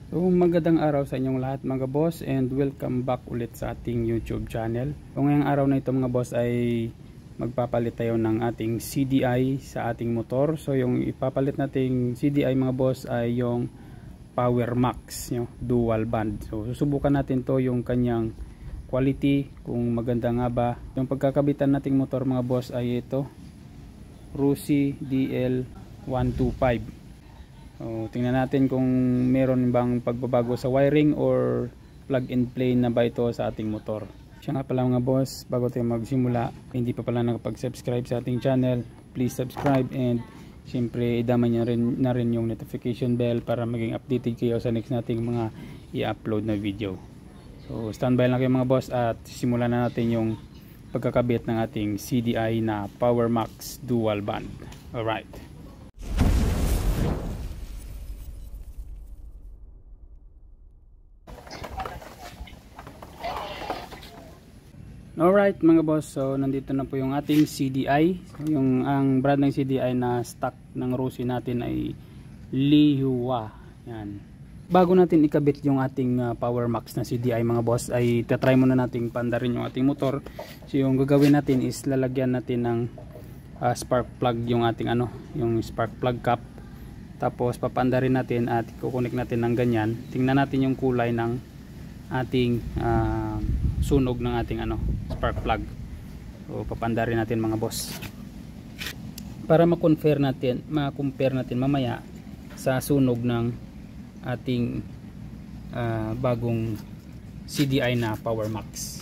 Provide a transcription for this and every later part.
So magandang araw sa inyong lahat mga boss, and welcome back ulit sa ating YouTube channel. So ngayong araw na ito mga boss ay magpapalit tayo ng ating CDI sa ating motor. So yung ipapalit nating CDI mga boss ay yung Power Max, yung dual band. So susubukan natin to yung kanyang quality, kung maganda nga ba. Yung pagkakabitan nating motor mga boss ay ito, Rusi DL125. So, tingnan natin kung meron bang pagbabago sa wiring or plug and play na ba ito sa ating motor. Siya nga pala mga boss, bago tayo magsimula, hindi pa pala nakapag-subscribe sa ating channel, please subscribe, and siyempre idama nyo na rin yung notification bell para maging updated kayo sa next nating mga i-upload na video. So standby lang kayo mga boss at simulan na natin yung pagkakabit ng ating CDI na Power Max dual band. Alright. Alright mga boss, so nandito na po yung ating CDI. So, ang brand ng CDI na stock ng Rusi natin ay Lihua. Yan. Bago natin ikabit yung ating Power Max na CDI mga boss, ay tatry muna natin pandarin yung ating motor. So yung gagawin natin is lalagyan natin ng spark plug yung ating yung spark plug cap. Tapos papandarin natin at kukunik natin ng ganyan. Tingnan natin yung kulay ng ating sunog ng ating spark plug. So papandarin natin mga boss para ma-compare natin mamaya sa sunog ng ating bagong CDI na Power Max.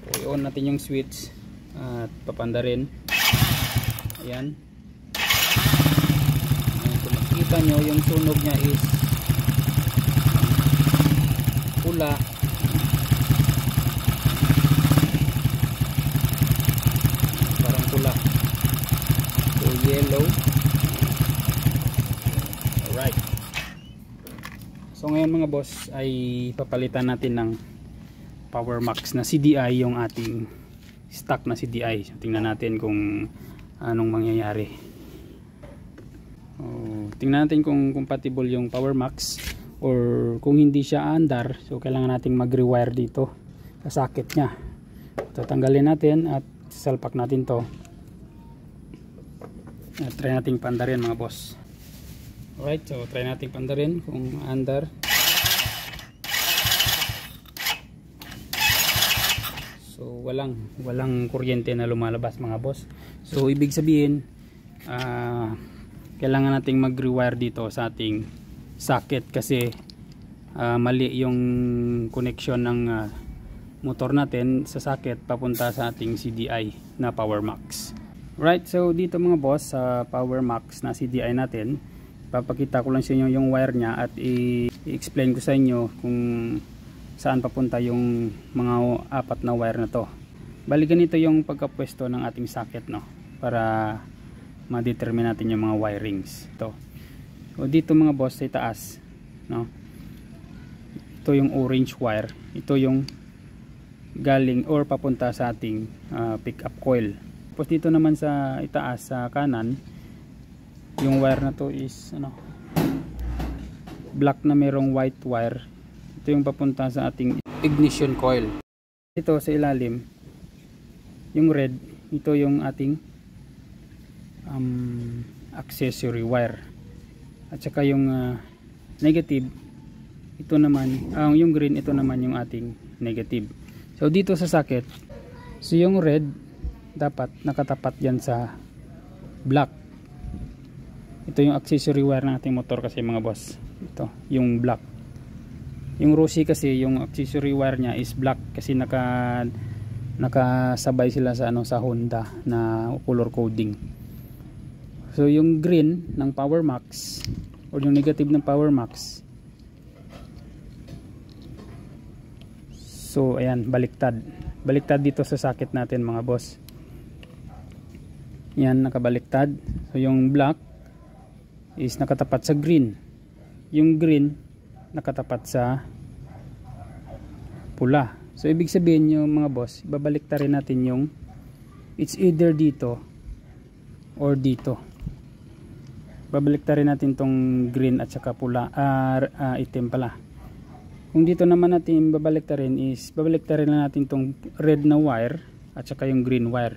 So i-on natin yung switch at papandarin. Ayan. Kung makikita nyo yung sunog nya is pula. Yellow. Alright. So ngayon mga boss ay papalitan natin ng Power Max na CDI yung ating stock na CDI. So tingnan natin kung anong mangyayari. Tingnan natin kung compatible yung Power Max or kung hindi siya andar. So kailangan nating mag-rewire dito sa socket nya. Tatanggalin natin at salpak natin to. Try nating pandarin mga boss. Alright, so try nating pandarin kung andar. So walang kuryente na lumalabas mga boss. So ibig sabihin kailangan nating mag-rewire dito sa ating socket kasi mali yung connection ng motor natin sa socket papunta sa ating CDI na Power Max. Right, so dito mga boss sa Power Max na CDI natin, papakita ko lang sa inyo yung wire nya at i-explain ko sa inyo kung saan papunta yung mga apat na wire na to. Bali ganito yung pagkapwesto ng ating socket, no, para ma-determine natin yung mga wirings. Ito. So dito mga boss sa itaas, no, ito yung orange wire, ito yung galing or papunta sa ating pick-up coil. Tapos dito naman sa itaas sa kanan, yung wire na to is black na merong white wire. Ito yung papunta sa ating ignition coil. Ito sa ilalim, yung red, ito yung ating accessory wire. At saka yung negative, ito naman, yung green, ito naman yung ating negative. So dito sa socket, so yung red dapat nakatapat yan sa black. Ito yung accessory wire ng ating motor kasi mga boss. Ito yung black. Yung Rusi kasi yung accessory wire nya is black kasi nakasabay sila sa sa Honda na color coding. So yung green ng Power Max or yung negative ng Power Max, so ayan, baliktad dito sa socket natin mga boss. Yan, nakabaliktad. So yung black is nakatapat sa green, yung green nakatapat sa pula. So ibig sabihin yung mga boss, babaliktarin natin yung it's either dito or dito. Babaliktarin natin tong green at saka pula, itim pala. Kung dito naman natin babaliktarin is babaliktarin lang natin tong red na wire at saka yung green wire.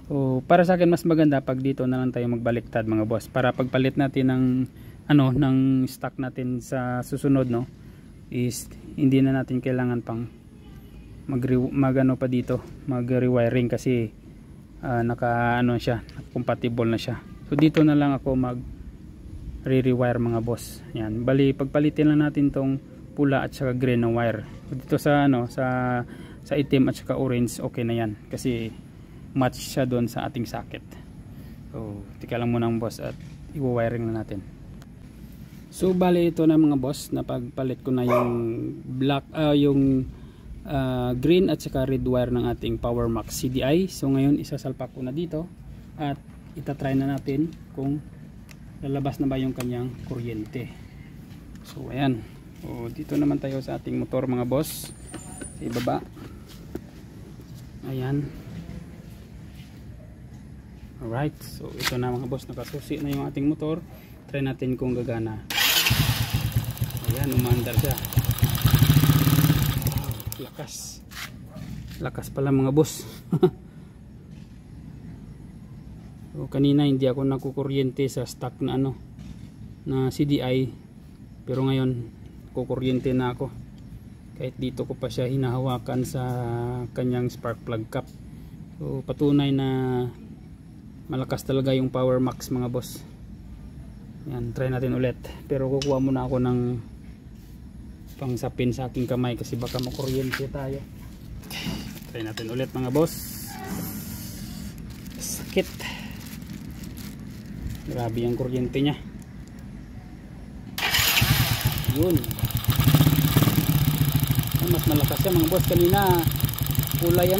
So para sa akin mas maganda pag dito na lang tayo magbaliktad mga boss, para pagpalit natin ng ng stock natin sa susunod, no, is hindi na natin kailangan pang pa dito mag-rewiring kasi naka siya, compatible na siya. So dito na lang ako mag re-rewire mga boss. Yan, bali pagpalitin lang natin tong pula at saka green na wire. So dito sa sa itim at saka orange, okay na yan kasi match siya doon sa ating socket. So tika lang muna ang boss at i-wiring na natin. So bali ito na mga boss, na pagpalit ko na yung black green at saka red wire ng ating PowerMax CDI. So ngayon isasalpak ko na dito at itatry na natin kung lalabas na ba yung kanyang kuryente. So ayan, dito naman tayo sa ating motor mga boss, sa ibaba. Ayan. Alright, so ito na mga boss, nakasusi na yung ating motor. Try natin kung gagana. Ayan, umandar siya. Wow, lakas. Lakas pala mga boss. So kanina hindi ako nakukuryente sa stock na na CDI, pero ngayon kukuryente na ako. Kahit dito ko pa siya hinahawakan sa kanyang spark plug cap. So patunay na malakas talaga yung PowerMax mga boss. Yan, try natin ulit. Pero kukuha muna ako ng pangsapin sa aking kamay kasi baka makuryente tayo. Try natin ulit mga boss. Sakit. Grabe yung kuryente niya. Yun. Mas malakas siya mga boss. Kanina kulay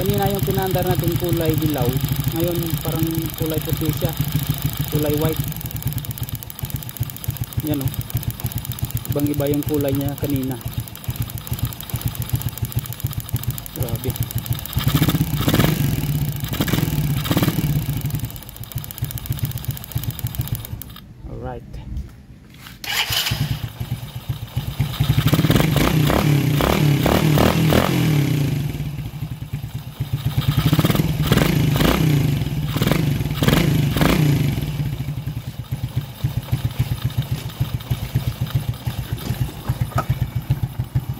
kanina yung pinandar natin kulay dilaw, ngayon parang kulay puti siya, kulay white. Yan ibang iba yung kulay niya kanina. Grabe. Alright.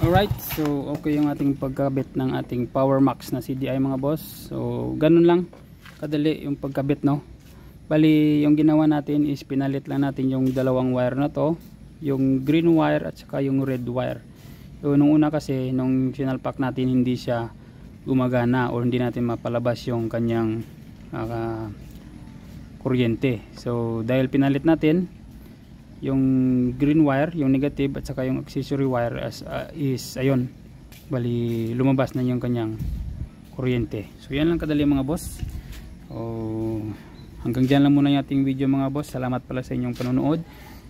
Alright, so okay yung ating pagkabit ng ating PowerMax na CDI mga boss. So ganun lang kadali yung pagkabit, no. Bali yung ginawa natin is pinalit lang natin yung dalawang wire na to, yung green wire at saka yung red wire. So nung una kasi nung sinalpak natin hindi siya gumagana or hindi natin mapalabas yung kanyang kuryente. So dahil pinalit natin yung green wire, yung negative at saka yung accessory wire is ayun, bali lumabas na yung kanyang kuryente. So yan lang kadali mga boss. Hanggang dyan lang muna yung ating video mga boss. Salamat pala sa inyong panonood.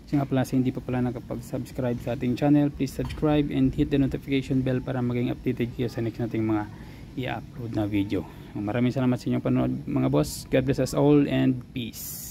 Kasi nga pala sa hindi pa pala nakapag-subscribe sa ating channel, please subscribe and hit the notification bell para maging updated kayo sa next nating mga i-upload na video. Maraming salamat sa inyong panonood mga boss. God bless us all and peace.